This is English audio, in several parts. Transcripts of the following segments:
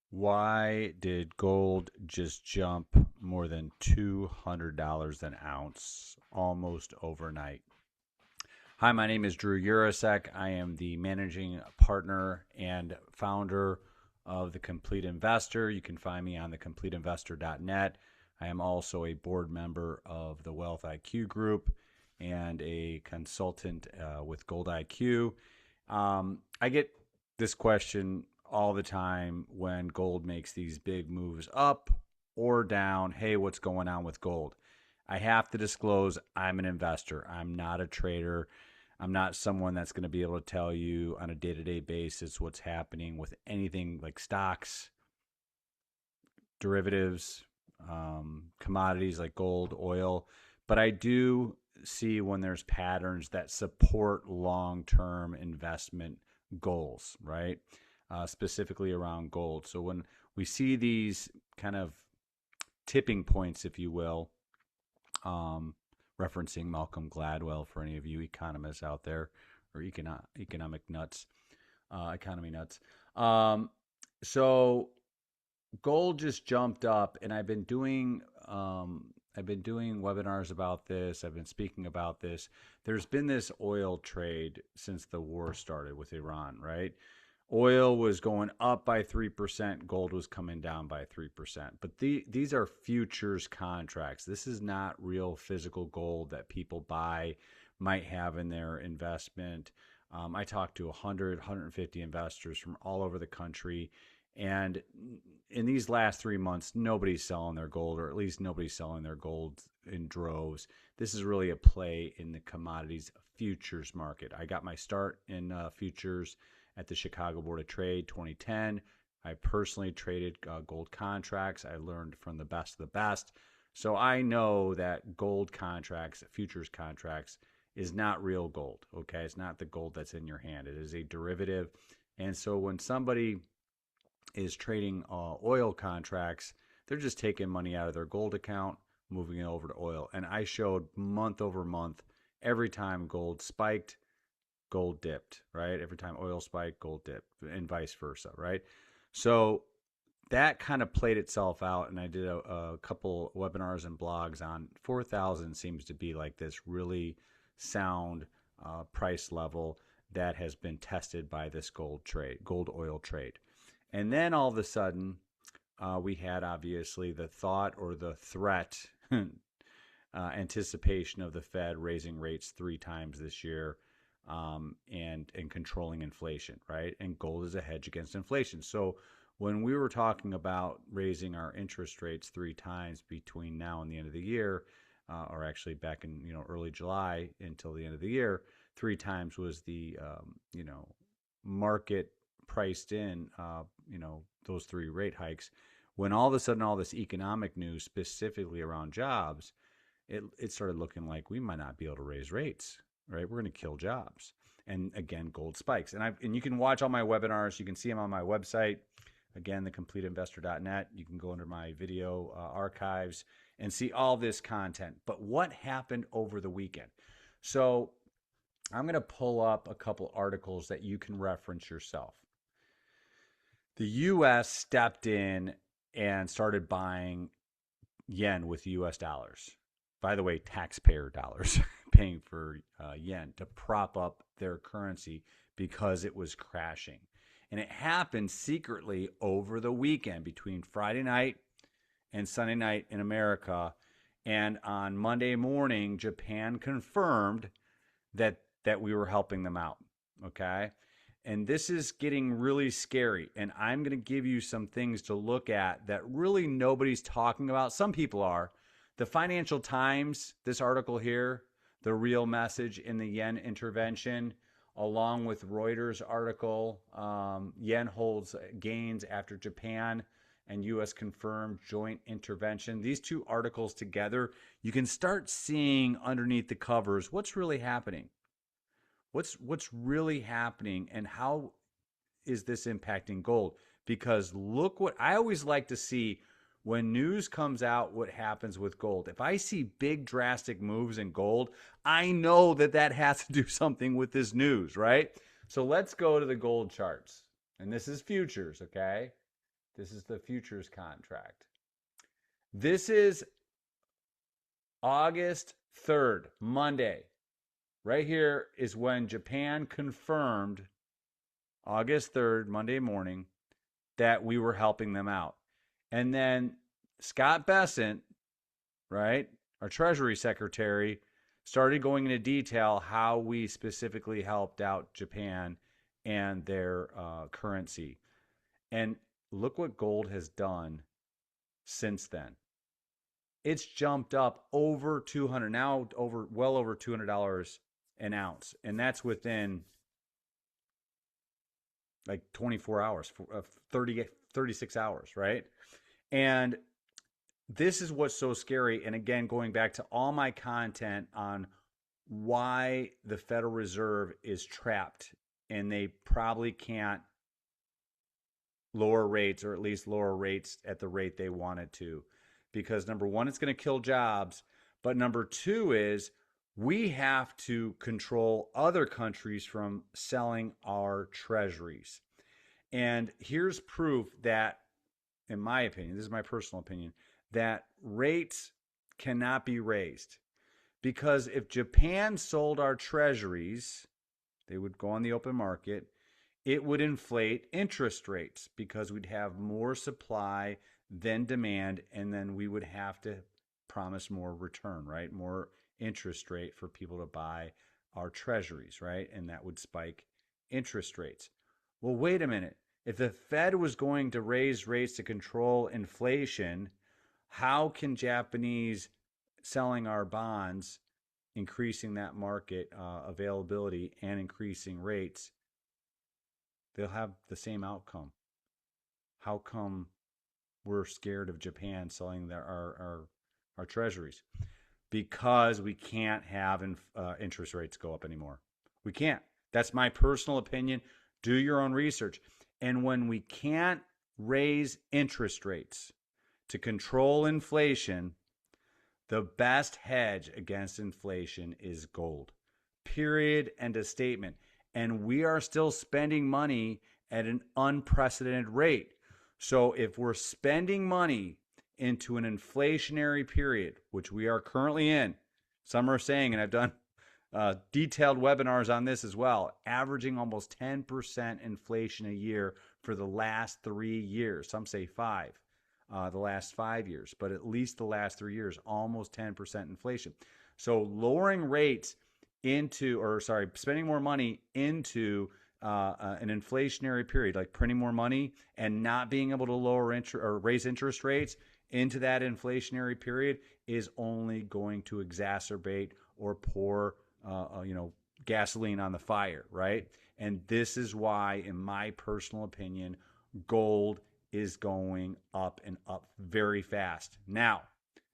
Why did gold just jump more than $200 an ounce almost overnight? Hi, my name is Drew Urasek. I am the managing partner and founder of The Complete Investor. You can find me on thecompleteinvestor.net. I am also a board member of the Wealth IQ Group and a consultant with Gold IQ. I get this question all the time when gold makes these big moves up or down. Hey, what's going on with gold? I have to disclose I'm an investor. I'm not a trader. I'm not someone that's going to be able to tell you on a day to day basis what's happening with anything like stocks, derivatives, commodities like gold, oil. But I do see when there's patterns that support long term investment goals, right? Specifically around gold. So when we see these kind of tipping points, if you will, um, referencing Malcolm Gladwell for any of you economists out there or economic nuts, economy nuts. So gold just jumped up, and I've been doing webinars about this. I've been speaking about this. There's been this oil trade since the war started with Iran, right? Oil was going up by 3%, gold was coming down by 3%. But these are futures contracts. This is not real physical gold that people buy, might have in their investment. I talked to 100, 150 investors from all over the country. And in these last 3 months, nobody's selling their gold, or at least nobody's selling their gold in droves. This is really a play in the commodities futures market. I got my start in futures at the Chicago Board of Trade 2010. I personally traded gold contracts. I learned from the best of the best. So I know that gold contracts, futures contracts, is not real gold. Okay. It's not the gold that's in your hand, it is a derivative. And so when somebody is trading oil contracts, they're just taking money out of their gold account, moving it over to oil. And I showed month over month, every time gold spiked, gold dipped, right? Every time oil spiked, gold dipped, and vice versa, right? So that kind of played itself out, and I did a couple webinars and blogs on 4,000 seems to be like this really sound price level that has been tested by this gold oil trade. And then all of a sudden, we had obviously the thought or the threat, anticipation of the Fed raising rates 3 times this year, and controlling inflation, right? And gold is a hedge against inflation. So when we were talking about raising our interest rates 3 times between now and the end of the year, or actually back in early July until the end of the year, 3 times was the market priced in those 3 rate hikes. When all of a sudden all this economic news, specifically around jobs, it started looking like we might not be able to raise rates, right? We're going to kill jobs. And again, gold spikes. And you can watch all my webinars. You can see them on my website. Again, thecompleteinvestor.net. You can go under my video archives and see all this content. But what happened over the weekend? So I'm going to pull up a couple articles that you can reference yourself. The U.S. stepped in and started buying yen with U.S. dollars. By the way, taxpayer dollars paying for yen to prop up their currency because it was crashing. And it happened secretly over the weekend between Friday night and Sunday night in America. And on Monday morning, Japan confirmed that we were helping them out. Okay. And this is getting really scary. And I'm going to give you some things to look at that really nobody's talking about. Some people are. The Financial Times, this article here, the real message in the yen intervention, along with Reuters article, yen holds gains after Japan and U.S. confirmed joint intervention. These 2 articles together, you can start seeing underneath the covers what's really happening. What's really happening, and how is this impacting gold? Because look what I always like to see when news comes out, what happens with gold. If I see big drastic moves in gold, I know that has to do something with this news, right? So let's go to the gold charts. And this is futures, okay? This is the futures contract. This is August 3rd, Monday. Right here is when Japan confirmed, August 3rd, Monday morning, that we were helping them out. And then Scott Bessent, right, our Treasury Secretary, started going into detail how we specifically helped out Japan and their currency. And look what gold has done since then. It's jumped up over 200, now over well over $200 an ounce, and that's within like 24 hours, 36 hours, right? And this is what's so scary. And again, going back to all my content on why the Federal Reserve is trapped and they probably can't lower rates, or at least lower rates at the rate they wanted to. Because number one, it's going to kill jobs. But number two is we have to control other countries from selling our treasuries. And here's proof that, in my opinion, this is my personal opinion, that rates cannot be raised. Because if Japan sold our treasuries, they would go on the open market, it would inflate interest rates because we'd have more supply than demand, and then we would have to promise more return, right? More interest rate for people to buy our treasuries, right? And that would spike interest rates. Well, wait a minute. If the Fed was going to raise rates to control inflation, how can Japanese selling our bonds, increasing that market availability and increasing rates, they'll have the same outcome? How come we're scared of Japan selling our treasuries? Because we can't have interest rates go up anymore. We can't. That's my personal opinion. Do your own research. And when we can't raise interest rates to control inflation, the best hedge against inflation is gold. Period. End of statement. And we are still spending money at an unprecedented rate. So if we're spending money into an inflationary period, which we are currently in, some are saying, and I've done detailed webinars on this as well, averaging almost 10% inflation a year for the last 3 years. Some say the last 5 years, but at least the last 3 years, almost 10% inflation. So lowering rates spending more money into an inflationary period, like printing more money and not being able to raise interest rates into that inflationary period, is only going to exacerbate or pour gasoline on the fire, right? And this is why, in my personal opinion, gold is going up and up very fast. Now,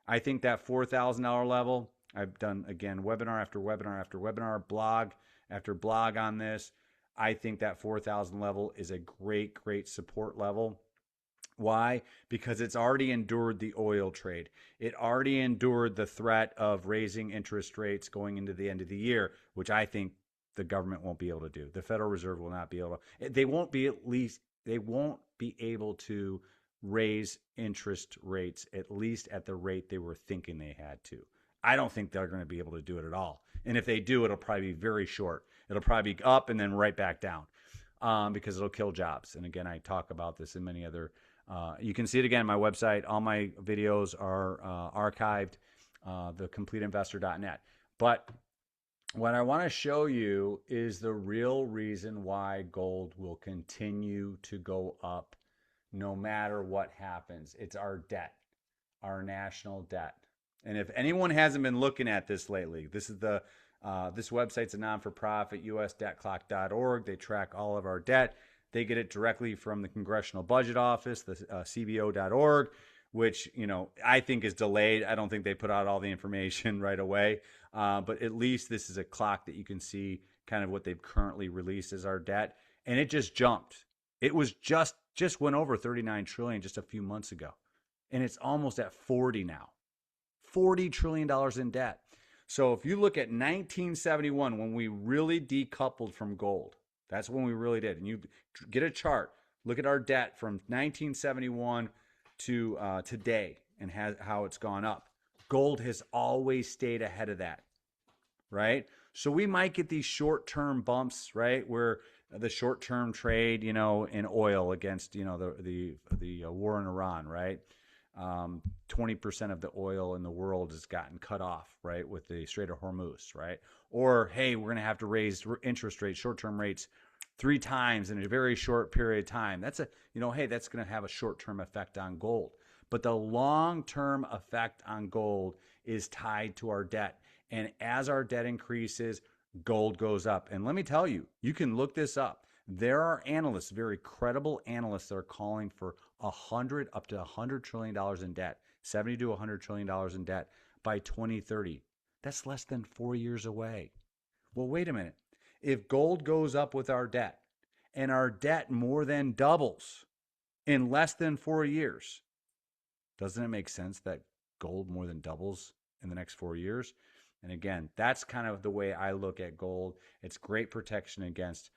I think that $4,000 level, I've done, again, webinar after webinar after webinar, blog after blog on this. I think that 4,000 level is a great, great support level. Why? Because it's already endured the oil trade. It already endured the threat of raising interest rates going into the end of the year, which I think the government won't be able to do. The Federal Reserve will not be able to. They won't be able to raise interest rates, at least at the rate they were thinking they had to. I don't think they're going to be able to do it at all. And if they do, it'll probably be very short. It'll probably be up and then right back down because it'll kill jobs. And again, I talk about this in many other. You can see it again on my website. All my videos are archived, thecompleteinvestor.net. But what I want to show you is the real reason why gold will continue to go up no matter what happens. It's our debt, our national debt. And if anyone hasn't been looking at this lately, this website's a non-for-profit, usdebtclock.org. They track all of our debt. They get it directly from the Congressional Budget Office, the cbo.org, which, I think is delayed. I don't think they put out all the information right away. But at least this is a clock that you can see kind of what they've currently released as our debt. And it just jumped. It was just went over 39 trillion just a few months ago. And it's almost at 40 now. $40 trillion in debt. So if you look at 1971, when we really decoupled from gold, that's when we really did. And you get a chart, Look at our debt from 1971 to today and how it's gone up. Gold has always stayed ahead of that, right? So we might get these short-term bumps, right? Where the short-term trade, in oil against, the war in Iran, right? 20% of the oil in the world has gotten cut off, right, with the Strait of Hormuz, right? Or, hey, we're going to have to raise interest rates, short-term rates, 3 times in a very short period of time. That's hey, that's going to have a short-term effect on gold. But the long-term effect on gold is tied to our debt. And as our debt increases, gold goes up. And let me tell you, you can look this up. There are analysts, very credible analysts, that are calling for up to $100 trillion in debt, $70 to $100 trillion in debt by 2030. That's less than 4 years away. Well, wait a minute. If gold goes up with our debt and our debt more than doubles in less than 4 years, doesn't it make sense that gold more than doubles in the next 4 years? And again, that's kind of the way I look at gold. It's great protection against,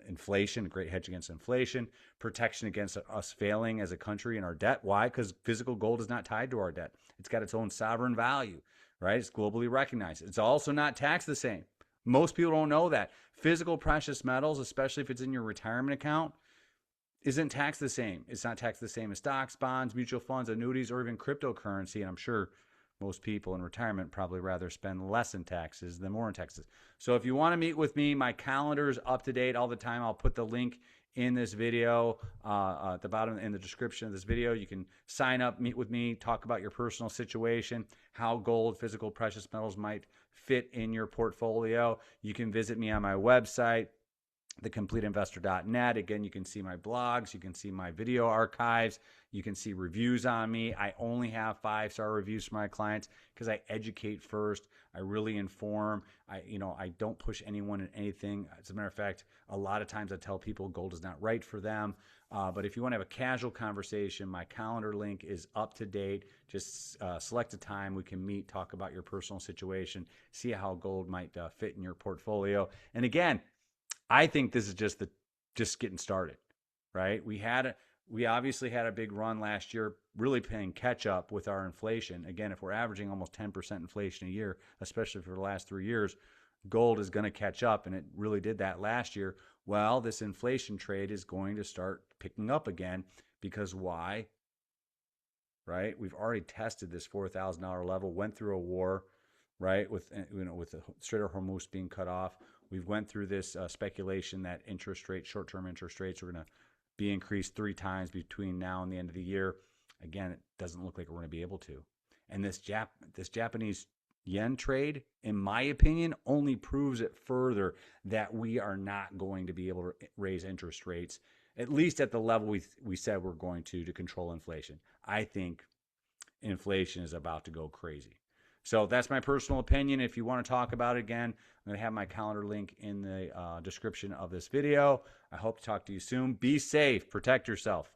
inflation, great hedge against inflation, protection against us failing as a country in our debt. Why? Because physical gold is not tied to our debt. It's got its own sovereign value, right? It's globally recognized. It's also not taxed the same. Most people don't know that. Physical precious metals, especially if it's in your retirement account, isn't taxed the same. It's not taxed the same as stocks, bonds, mutual funds, annuities, or even cryptocurrency. And I'm sure most people in retirement probably rather spend less in taxes than more in taxes. So if you want to meet with me, my calendar is up to date all the time. I'll put the link in this video, at the bottom in the description of this video. You can sign up, meet with me, talk about your personal situation, how gold, physical precious metals might fit in your portfolio. You can visit me on my website, thecompleteinvestor.net. Again, you can see my blogs, you can see my video archives, you can see reviews on me. I only have 5-star reviews for my clients because I educate first. I really inform. I don't push anyone in anything. As a matter of fact, a lot of times I tell people gold is not right for them. But if you want to have a casual conversation, my calendar link is up to date. Just select a time. We can meet, talk about your personal situation, see how gold might fit in your portfolio. And again, I think this is just getting started, right? We obviously had a big run last year, really playing catch up with our inflation. Again, if we're averaging almost 10% inflation a year, especially for the last 3 years, gold is going to catch up, and it really did that last year. Well, this inflation trade is going to start picking up again because why? Right? We've already tested this $4,000 level, went through a war, right? With the Strait of Hormuz being cut off. We've went through this speculation that short-term interest rates are going to be increased 3 times between now and the end of the year. Again, it doesn't look like we're going to be able to. And this Japanese yen trade, in my opinion, only proves it further that we are not going to be able to raise interest rates, at least at the level we said we're going to control inflation. I think inflation is about to go crazy. So that's my personal opinion. If you want to talk about it again, I'm going to have my calendar link in the description of this video. I hope to talk to you soon. Be safe. Protect yourself.